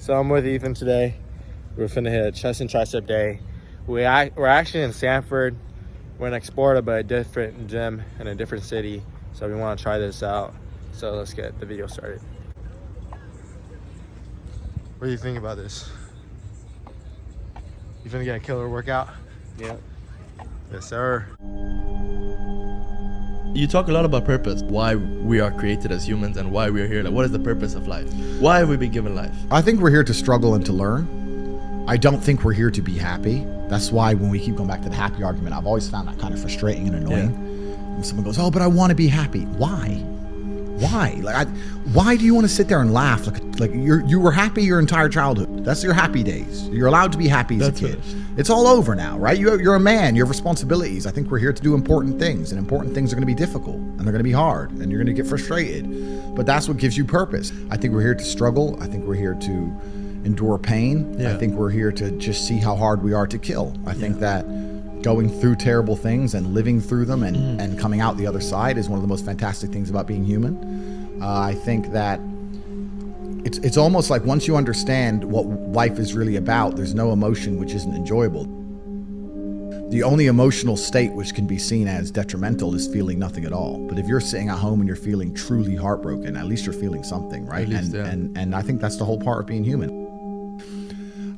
So I'm with Ethan today. We're finna hit a chest and tricep day. We're actually in Sanford. We're in Exporta, but a different gym in a different city. So we want to try this out. So let's get the video started. What do you think about this? You finna get a killer workout? Yeah. Yes, sir. You talk a lot about purpose, why we are created as humans and why we are here. Like, what is the purpose of life? Why have we been given life? I think we're here to struggle and to learn. I don't think we're here to be happy. That's why when we keep going back to the happy argument, I've always found that kind of frustrating and annoying. Yeah. When someone goes, oh, but I want to be happy. Why? Why do you want to sit there and laugh like you were happy your entire childhood? That's your happy days. You're allowed to be happy as a kid. Finished. It's all over now, right? You're a man. You have responsibilities. I think we're here to do important things, and important things are going to be difficult, and they're going to be hard, and you're going to get frustrated. But that's what gives you purpose. I think we're here to struggle. I think we're here to endure pain. Yeah. I think we're here to just see how hard we are to kill. I think that going through terrible things and living through them and coming out the other side is one of the most fantastic things about being human. I think that it's almost like once you understand what life is really about, there's no emotion which isn't enjoyable. The only emotional state which can be seen as detrimental is feeling nothing at all. But if you're sitting at home and you're feeling truly heartbroken, at least you're feeling something, right? And I think that's the whole part of being human.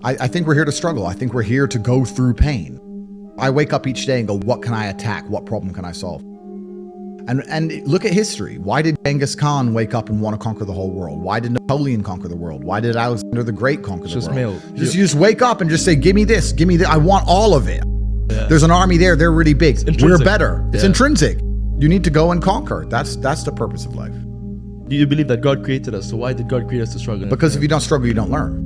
I think we're here to struggle. I think we're here to go through pain. I wake up each day and go, what can I attack? What problem can I solve? And look at history. Why did Genghis Khan wake up and want to conquer the whole world? Why did Napoleon conquer the world? Why did Alexander the Great conquer the world? You just wake up and just say, give me this, give me that. I want all of it. Yeah. There's an army there. They're really big. We're better. Yeah. It's intrinsic. You need to go and conquer. That's the purpose of life. Do you believe that God created us? So why did God create us to struggle? Because if you don't struggle, you don't learn.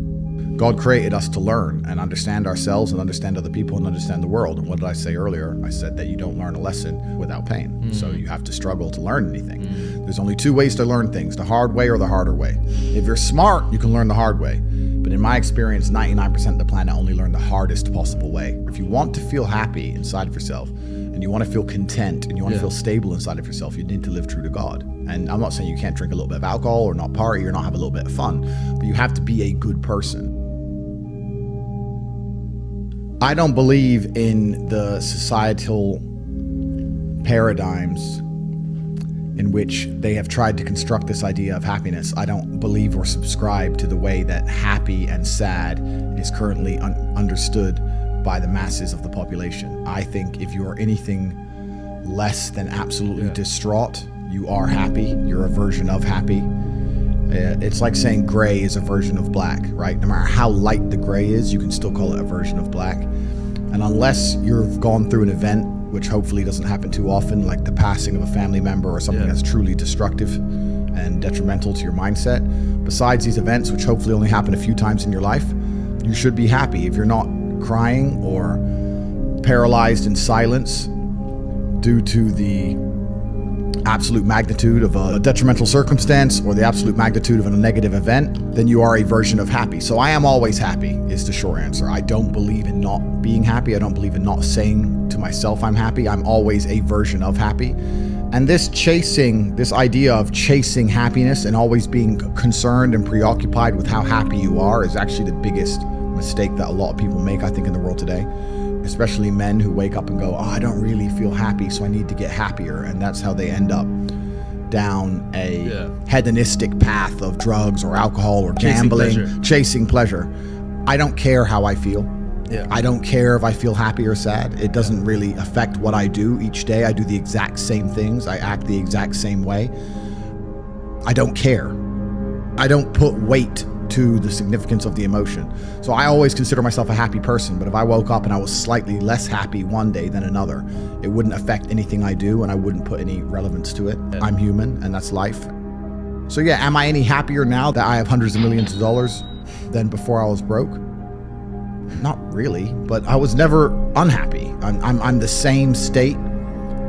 God created us to learn and understand ourselves and understand other people and understand the world. And what did I say earlier? I said that you don't learn a lesson without pain. So you have to struggle to learn anything. There's only two ways to learn things, the hard way or the harder way. If you're smart, you can learn the hard way. But in my experience, 99% of the planet only learn the hardest possible way. If you want to feel happy inside of yourself and you want to feel content and you want to feel stable inside of yourself, you need to live true to God. And I'm not saying you can't drink a little bit of alcohol or not party or not have a little bit of fun, but you have to be a good person. I don't believe in the societal paradigms in which they have tried to construct this idea of happiness. I don't believe or subscribe to the way that happy and sad is currently understood by the masses of the population. I think if you are anything less than absolutely distraught, you are happy. You're a version of happy. It's like saying gray is a version of black, right? No matter how light the gray is, you can still call it a version of black. And unless you've gone through an event, which hopefully doesn't happen too often, like the passing of a family member or something that's truly destructive and detrimental to your mindset, besides these events, which hopefully only happen a few times in your life, you should be happy. If you're not crying or paralyzed in silence due to the absolute magnitude of a detrimental circumstance or the absolute magnitude of a negative event, then you are a version of happy. So I am always happy is the short answer. I don't believe in not being happy. I don't believe in not saying to myself I'm happy. I'm always a version of happy. And this idea of chasing happiness and always being concerned and preoccupied with how happy you are is actually the biggest mistake that a lot of people make, I think, in the world today. Especially men who wake up and go, oh, I don't really feel happy, so I need to get happier. And that's how they end up down a hedonistic path of drugs or alcohol or gambling, chasing pleasure. I don't care how I feel. I don't care if I feel happy or sad. It doesn't really affect what I do each day. I do the exact same things. I act the exact same way. I don't care. I don't put weight to the significance of the emotion. So I always consider myself a happy person, but if I woke up and I was slightly less happy one day than another, it wouldn't affect anything I do and I wouldn't put any relevance to it. I'm human and that's life. So yeah, am I any happier now that I have hundreds of millions of dollars than before I was broke? Not really, but I was never unhappy. I'm the same state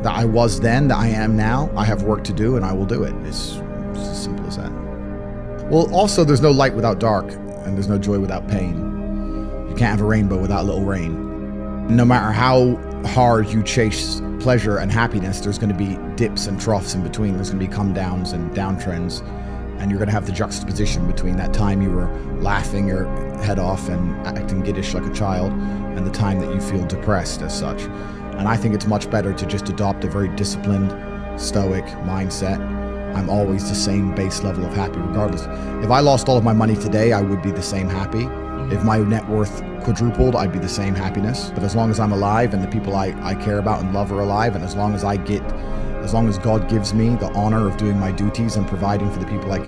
that I was then, that I am now. I have work to do and I will do it. It's as simple as that. Well, also, there's no light without dark, and there's no joy without pain. You can't have a rainbow without a little rain. No matter how hard you chase pleasure and happiness, there's going to be dips and troughs in between. There's going to be come downs and downtrends. And you're going to have the juxtaposition between that time you were laughing your head off and acting giddish like a child and the time that you feel depressed as such. And I think it's much better to just adopt a very disciplined, stoic mindset. I'm always the same base level of happy regardless. If I lost all of my money today, I would be the same happy. If my net worth quadrupled, I'd be the same happiness. But as long as I'm alive and the people I care about and love are alive, and as long as God gives me the honor of doing my duties and providing for the people I